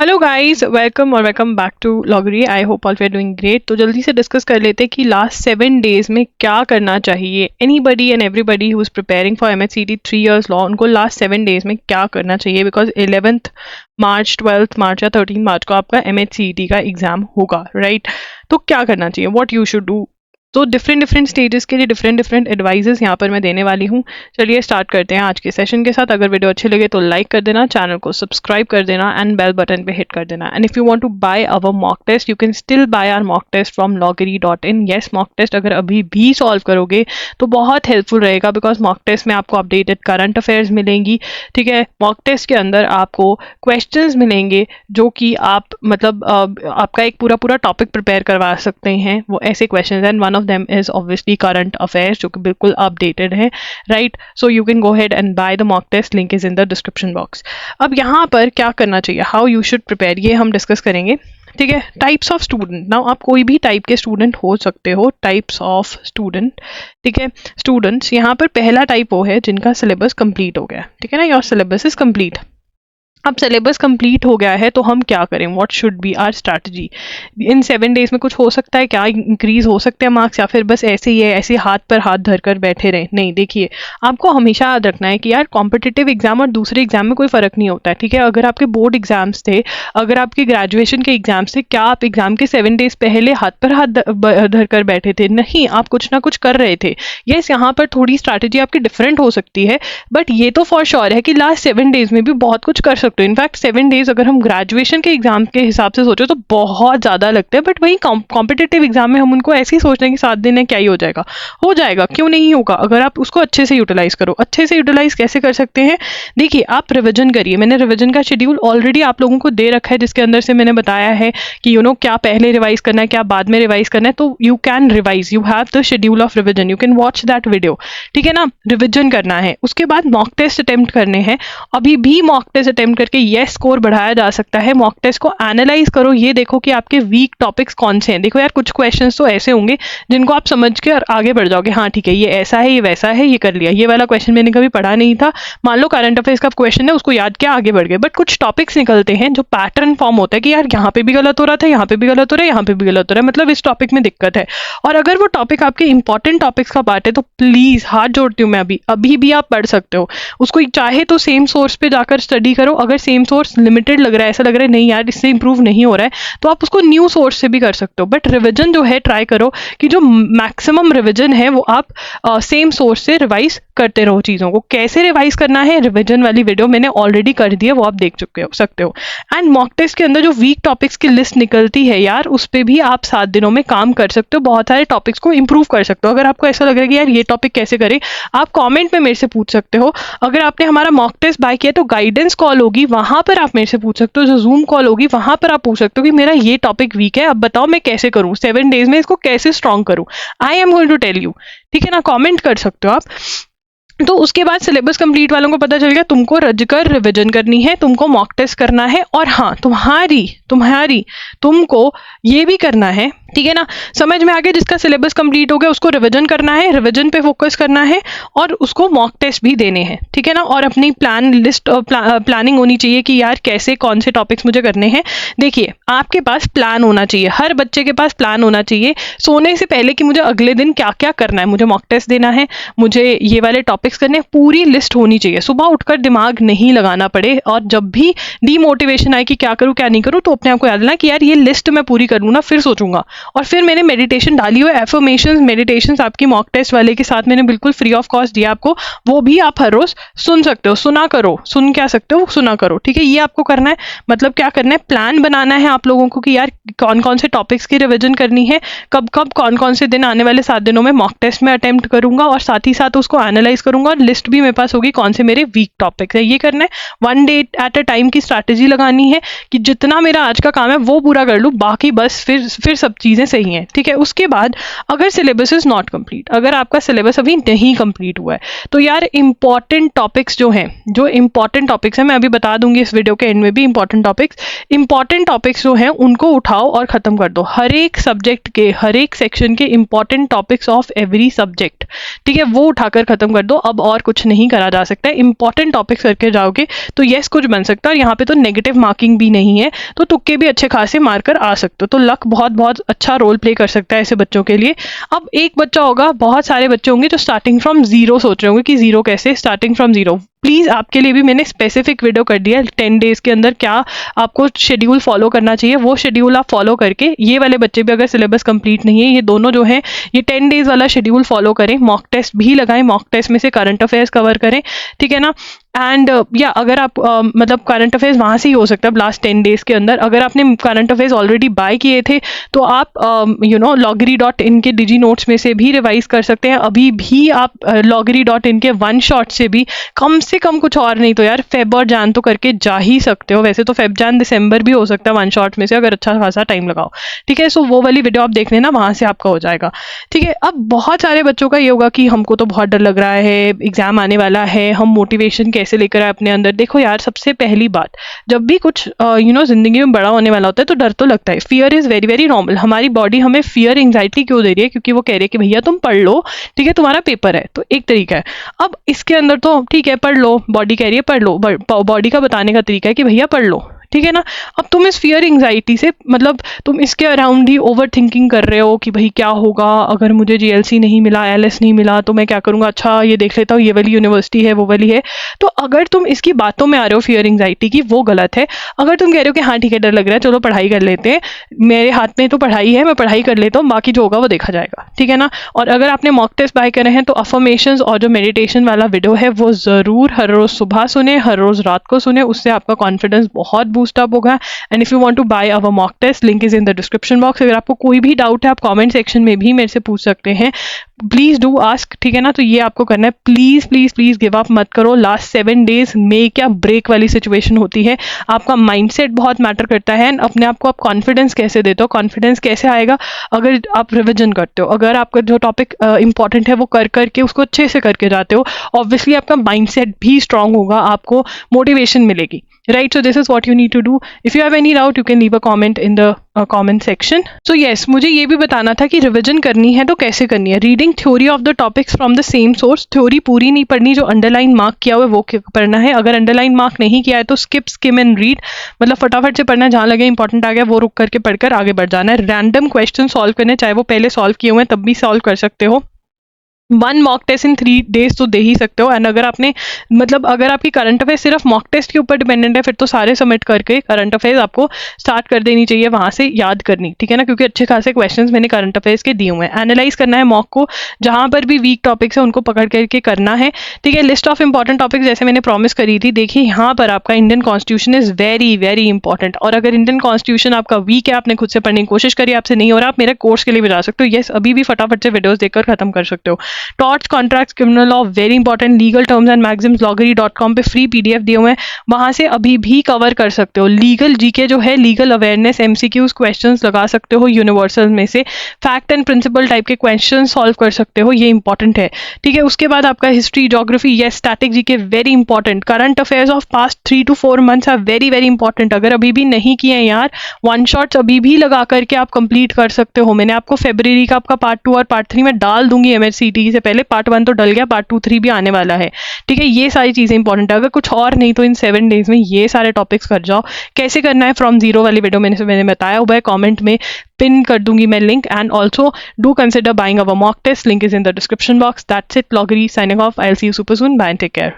Hello guys, welcome और welcome back to Logary. I hope all we are doing great. तो जल्दी से discuss कर लेते हैं कि लास्ट 7 डेज में क्या करना चाहिए। Anybody and everybody who is preparing for MHCT 3 years law, उनको लास्ट 7 डेज में क्या करना चाहिए, बिकॉज 11th मार्च, 12th मार्च या 13 मार्च को आपका MHCT का एग्जाम होगा, राइट? तो क्या करना चाहिए, वॉट यू शुड डू। तो डिफरेंट डिफरेंट स्टेजेस के लिए डिफरेंट एडवाइजेस यहाँ पर मैं देने वाली हूँ। चलिए स्टार्ट करते हैं आज के सेशन के साथ। अगर वीडियो अच्छी लगे तो लाइक कर देना, चैनल को सब्सक्राइब कर देना एंड बेल बटन पे हिट कर देना। And if you want to buy our mock test, you can still buy our mock test from loggery.in। Yes, mock test अगर अभी भी सॉल्व करोगे तो बहुत हेल्पफुल रहेगा, बिकॉज मॉक टेस्ट में आपको अपडेटेड करंट अफेयर्स मिलेंगी। ठीक है, मॉक टेस्ट के अंदर आपको क्वेश्चंस मिलेंगे जो कि आप मतलब आपका एक पूरा टॉपिक प्रिपेयर करवा सकते हैं। वो ऐसे questions and one of them is obviously current affairs, जो कि बिल्कुल अपडेटेड है, right? So you can go ahead and buy the mock test, link is in the description box. अब यहाँ पर क्या करना चाहिए, हाउ यू शुड प्रिपेयर, ये हम डिस्कस करेंगे। ठीक है, टाइप्स ऑफ स्टूडेंट। नाउ आप कोई भी टाइप के स्टूडेंट हो सकते हो, टाइप्स ऑफ स्टूडेंट। ठीक है, स्टूडेंट्स यहाँ पर पहला टाइप वो है जिनका सिलेबस कंप्लीट हो गया। ठीक है ना, योर सिलेबस इज कंप्लीट। अब सिलेबस कंप्लीट हो गया है तो हम क्या करें, what should be our strategy. इन 7 डेज में कुछ हो सकता है क्या, इंक्रीज हो सकते हैं मार्क्स, या फिर बस ऐसे ही है, ऐसे हाथ पर हाथ धरकर बैठे रहे। नहीं, देखिए आपको हमेशा याद रखना है कि यार कॉम्पिटिटिव एग्जाम और दूसरे एग्जाम में कोई फर्क नहीं होता है। ठीक है, अगर आपके बोर्ड एग्जाम्स थे, अगर आपके ग्रेजुएशन के एग्जाम्स थे, क्या आप एग्जाम के 7 डेज पहले हाथ पर हाथ धरकर बैठे थे? नहीं, आप कुछ ना कुछ कर रहे थे। यस, यहाँ पर थोड़ी स्ट्रैटेजी आपकी डिफरेंट हो सकती है, बट ये तो फॉर श्योर है कि लास्ट 7 डेज में भी बहुत कुछ कर सकते हो। इनफैक्ट 7 डेज अगर हम ग्रेजुएशन के एग्जाम के हिसाब से सोचो तो बहुत ज़्यादा लगते हैं, बट वही कॉम्पिटिटिव एग्जाम में हम उनको ऐसे ही सोचते हैं कि 7 दिन है, क्या ही हो जाएगा। हो जाएगा, क्यों नहीं होगा, अगर आप उसको अच्छे से यूटिलाइज करो। अच्छे से यूटिलाइज कैसे कर सकते हैं, देखिए आप रिविजन करिए। मैंने रिविजन का शेड्यूल ऑलरेडी आप लोगों को दे रखा है, जिसके अंदर से मैंने बताया है कि क्या पहले रिवाइज करना है, क्या बाद में रिवाइज करना है। तो you can revise, you have the schedule of revision, you can watch that video. ठीक है ना, रिविजन करना है। उसके बाद मॉक टेस्ट अटेम्प्ट करने हैं। अभी भी मॉक टेस्ट अटेम्प्ट करके यस स्कोर बढ़ाया जा सकता है। मॉक टेस्ट को एनालाइज करो, ये देखो कि आपके वीक टॉपिक्स कौन से हैं। देखो यार, कुछ क्वेश्चंस तो ऐसे होंगे जिनको आप समझ के और आगे बढ़ जाओगे। हाँ ठीक है, ये ऐसा है, ये वैसा है, ये कर लिया। ये वाला क्वेश्चन मैंने कभी पढ़ा नहीं था, मान लो करंट अफेयर्स का क्वेश्चन है, उसको याद किया, आगे बढ़ गए। बट कुछ टॉपिक्स निकलते हैं जो पैटर्न फॉर्म होता है कि यार यहाँ पे भी गलत हो रहा था, यहाँ पे भी गलत हो रहा है, यहाँ पे भी गलत हो रहा है, मतलब इस टॉपिक में दिक्कत है। और अगर वो टॉपिक आपके इंपॉर्टेंट टॉपिक्स का पार्ट है तो प्लीज हाथ जोड़ती हूँ मैं, अभी भी आप पढ़ सकते हो उसको। चाहे तो सेम सोर्स पे जाकर स्टडी करो। अगर सेम सोर्स लिमिटेड लग रहा है, ऐसा लग रहा है नहीं यार इससे इंप्रूव नहीं हो रहा है, तो आप उसको न्यू सोर्स से भी कर सकते हो। बट रिवीजन जो है, ट्राई करो कि जो मैक्सिमम रिवीजन है वो आप सेम सोर्स से रिवाइज करते रहो चीज़ों को। कैसे रिवाइज करना है, रिवीजन वाली वीडियो मैंने ऑलरेडी कर दी है, वो आप देख सकते हो। एंड मॉक टेस्ट के अंदर जो वीक टॉपिक्स की लिस्ट निकलती है यार, उस पर भी आप 7 दिनों में काम कर सकते हो, बहुत सारे टॉपिक्स को इंप्रूव कर सकते हो। अगर आपको ऐसा लग रहा है कि यार ये टॉपिक कैसे करें, आप कॉमेंट में मेरे से पूछ सकते हो। अगर आपने हमारा मॉक टेस्ट बाय किया तो गाइडेंस कॉल होगी, वहां पर आप मेरे से पूछ सकते हो। जो जूम कॉल होगी वहां पर आप पूछ सकते हो कि मेरा ये टॉपिक वीक है, अब बताओ मैं कैसे करूं, 7 डेज में इसको कैसे स्ट्रॉन्ग करूं। I am going to tell you. ठीक है ना, कमेंट कर सकते हो आप। तो उसके बाद सिलेबस कंप्लीट वालों को पता चल गया तुमको रजकर रिवीजन करनी है, तुमको मॉक टेस्ट करना है, और हाँ तुम्हारी तुमको ये भी करना है। ठीक है ना, समझ में आ गया? जिसका सिलेबस कंप्लीट हो गया उसको रिवीजन करना है, रिवीजन पे फोकस करना है, और उसको मॉक टेस्ट भी देने हैं। ठीक है ना, और अपनी प्लानिंग होनी चाहिए कि यार कैसे कौन से टॉपिक्स मुझे करने हैं। देखिए आपके पास प्लान होना चाहिए, हर बच्चे के पास प्लान होना चाहिए सोने से पहले कि मुझे अगले दिन क्या क्या करना है, मुझे मॉक टेस्ट देना है, मुझे ये वाले टॉपिक्स करने, पूरी लिस्ट होनी चाहिए। सुबह उठकर दिमाग नहीं लगाना पड़े, और जब भी डीमोटिवेशन आए कि क्या करूं क्या नहीं करूं, तो अपने आप को याद देना कि यार ये लिस्ट मैं पूरी करूं ना, फिर सोचूंगा। और फिर मैंने मेडिटेशन डाली हुई, एफर्मेशंस मेडिटेशंस आपकी मॉक टेस्ट वाले के साथ मैंने बिल्कुल फ्री ऑफ कॉस्ट दिया आपको, वो भी आप हर रोज सुन सकते हो। सुना करो, सुन क्या सकते हो, सुना करो। ठीक है, ये आपको करना है। मतलब क्या करना है, प्लान बनाना है आप लोगों को कि यार कौन कौन से टॉपिक्स की रिवीजन करनी है, कब कब कौन कौन से दिन आने वाले 7 दिनों में मॉक टेस्ट में अटेम्प्ट करूंगा, और साथ ही साथ उसको एनालाइज करूंगा, और लिस्ट भी मेरे पास होगी कौन से मेरे वीक टॉपिक्स है। ये करना है, 1 डे एट अ टाइम की स्ट्रैटेजी लगानी है कि जितना मेरा आज का काम है वो पूरा कर लूँ, बाकी बस फिर सब चीज़ चीज़ें सही हैं, ठीक है। उसके बाद अगर सिलेबस इज नॉट कंप्लीट, अगर आपका सिलेबस अभी नहीं कंप्लीट हुआ है, तो यार इंपॉर्टेंट टॉपिक्स जो हैं, जो इंपॉर्टेंट टॉपिक्स हैं, मैं अभी बता दूंगी इस वीडियो के एंड में भी, इंपॉर्टेंट टॉपिक्स जो हैं उनको उठाओ और खत्म कर दो। हर एक सब्जेक्ट के, हर एक सेक्शन के important topics of every subject, ठीक है, वो उठाकर खत्म कर दो। अब और कुछ नहीं करा जा सकता है। इंपॉर्टेंट टॉपिक्स करके जाओगे तो यस कुछ बन सकता है, और यहाँ पे तो नेगेटिव मार्किंग भी नहीं है, तो तुक्के भी अच्छे खासे मारकर आ सकते हो। तो लक बहुत बहुत अच्छा रोल प्ले कर सकता है ऐसे बच्चों के लिए। अब एक बच्चा होगा, बहुत सारे बच्चे होंगे जो स्टार्टिंग फ्रॉम जीरो सोच रहे होंगे कि जीरो कैसे, स्टार्टिंग फ्रॉम जीरो। प्लीज़ आपके लिए भी मैंने स्पेसिफिक वीडियो कर दिया है 10 डेज़ के अंदर क्या आपको शेड्यूल फॉलो करना चाहिए। वो शेड्यूल आप फॉलो करके, ये वाले बच्चे भी अगर सिलेबस कंप्लीट नहीं है, ये दोनों जो हैं ये 10 डेज़ वाला शेड्यूल फॉलो करें, मॉक टेस्ट भी लगाएं, मॉक टेस्ट में से करंट अफेयर्स कवर करें, ठीक है ना। एंड या अगर आप मतलब करंट अफेयर्स वहाँ से ही हो सकता है लास्ट 10 डेज़ के अंदर। अगर आपने करंट अफेयर्स ऑलरेडी बाय किए थे तो आप loggery.in के डिजी नोट्स में से भी रिवाइज कर सकते हैं। अभी भी आप loggery.in के वन शॉट से भी कम से कम कुछ और नहीं तो यार फेब और जान तो करके जा ही सकते हो। वैसे तो फेब जान दिसंबर भी हो सकता है वन शॉट में से, अगर अच्छा खासा टाइम लगाओ, ठीक है। सो वो वाली वीडियो आप देख लेना, वहाँ से आपका हो जाएगा, ठीक है। अब बहुत सारे बच्चों का ये होगा कि हमको तो बहुत डर लग रहा है, एग्जाम आने वाला है, हम मोटिवेशन कैसे लेकर आए अपने अंदर। देखो यार, सबसे पहली बात, जब भी कुछ जिंदगी में बड़ा होने वाला होता है तो डर तो लगता है। Fear is very very normal. हमारी बॉडी हमें फियर एंजाइटी क्यों दे रही है? क्योंकि वो कह रही है कि भैया तुम पढ़ लो, ठीक है, तुम्हारा पेपर है। तो एक तरीका है। अब इसके अंदर तो ठीक है, पढ़ लो, बॉडी कह रही है पढ़ लो, बॉडी का बताने का तरीका है कि भैया पढ़ लो, ठीक है ना। अब तुम इस फियर एंजाइटी से, मतलब तुम इसके अराउंड ही ओवर थिंकिंग कर रहे हो कि भाई क्या होगा अगर मुझे जीएलसी नहीं मिला, एलएस नहीं मिला, तो मैं क्या करूंगा, अच्छा ये देख लेता हूँ, ये वाली यूनिवर्सिटी है, वो वाली है। तो अगर तुम इसकी बातों में आ रहे हो फियर एंजाइटी की, वो गलत है। अगर तुम कह रहे हो कि हाँ ठीक है, डर लग रहा है, चलो पढ़ाई कर लेते हैं, मेरे हाथ में तो पढ़ाई है, मैं पढ़ाई कर लेता हूँ, बाकी जो होगा वो देखा जाएगा, ठीक है ना। और अगर आपने मॉक टेस्ट बाय करे हैं तो अफर्मेशंस और जो मेडिटेशन वाला वीडियो है वो ज़रूर हर रोज़ सुबह सुने, हर रोज़ रात को सुने, उससे आपका कॉन्फिडेंस बहुत बूस्ट अप होगा। And if you want to buy our mock test, link is in the description box. अगर आपको कोई भी डाउट है आप कमेंट सेक्शन में भी मेरे से पूछ सकते हैं, प्लीज डू आस्क, ठीक है ना। तो ये आपको करना है, please please please give up मत करो। लास्ट 7 डेज में क्या ब्रेक वाली सिचुएशन होती है। आपका माइंडसेट बहुत मैटर करता है। अपने आप को आप कॉन्फिडेंस कैसे देते हो, कॉन्फिडेंस कैसे आएगा अगर आप रिविजन करते हो, अगर आपका जो टॉपिक इंपॉर्टेंट है वो कर करके उसको अच्छे से करके जाते हो, ऑब्वियसली आपका माइंडसेट भी स्ट्रांग होगा, आपको मोटिवेशन मिलेगी, right? So this is what you need to do. If you have any doubt you can leave a comment in the comment section. So yes, मुझे ये भी बताना था कि रिविजन करनी है तो कैसे करनी है। Reading theory of the topics from the same source. Theory पूरी नहीं पढ़नी, जो अंडरलाइन मार्क किया हुआ है वो पढ़ना है। अगर अंडरलाइन मार्क नहीं किया है तो स्किप, स्किम एंड रीड, मतलब फटाफट से पढ़ना है, जहाँ लगे इंपॉर्टेंट आ गया वो रुक करके पढ़कर आगे बढ़ जाना है। रैंडम क्वेश्चन सॉल्व करने, चाहे वो पहले सॉल्व किए हुए हैं तब भी सॉल्व कर सकते हो। 1 मॉक टेस्ट इन 3 डेज तो दे ही सकते हो। एंड अगर आपने, मतलब अगर आपकी करंट अफेयर सिर्फ मॉक टेस्ट के ऊपर डिपेंडेंट है, फिर तो सारे सबमिट करके करंट अफेयर्स आपको स्टार्ट कर देनी चाहिए, वहाँ से याद करनी, ठीक है ना, क्योंकि अच्छे खासे क्वेश्चंस मैंने करंट अफेयर्स के दिए हुए हैं। एनालाइज करना है मॉक को, जहाँ पर भी वीक टॉपिक्स है उनको पकड़ करके करना है, ठीक है। लिस्ट ऑफ इंपॉर्टेंट टॉपिक्स जैसे मैंने प्रॉमिस करी थी, देखिए यहाँ पर आपका Indian constitution is very very important. और अगर इंडियन कॉन्स्टिट्यूशन आपका वीक है, आपने खुद से पढ़ने की कोशिश करी, आपसे नहीं हो रहा, आप मेरे कोर्स के लिए भी जा सकते हो। येस, अभी भी फटाफट से वीडियोस देखकर खत्म कर सकते हो। Torch, contract, criminal law very important, legal terms and Maxim's loggery.com पे फ्री पीडीएफ दिए हुए हैं, वहां से अभी भी कवर कर सकते हो। लीगल जीके जो है, लीगल अवेयरनेस, एमसीक्यूज क्वेश्चंस लगा सकते हो यूनिवर्सल में से, फैक्ट एंड प्रिंसिपल टाइप के क्वेश्चन सॉल्व कर सकते हो, ये इंपॉर्टेंट है, ठीक है। उसके बाद आपका history, geography, yes, static GK very important. Current affairs of past 3 to 4 months are very very important. अगर अभी भी नहीं किए हैं यार, वन शॉट्स अभी भी लगा करके आप कंप्लीट कर सकते हो। मैंने आपको फरवरी का आपका पार्ट 2 और पार्ट 3 में डाल दूंगी एमएचसीटी से पहले। पार्ट 1 तो डल गया, पार्ट 2, 3 भी आने वाला है, ठीक है। ये सारी चीजें इंपॉर्टेंट है। अगर कुछ और नहीं तो इन 7 डेज में ये सारे टॉपिक्स कर जाओ। कैसे करना है फ्रॉम जीरो वाली वीडियो मैंने बताया हुआ है, कमेंट में पिन कर दूंगी मैं link. And also do consider buying our mock test, link is in the description box. That's it, Logary signing off. I will see you super soon, bye and take care.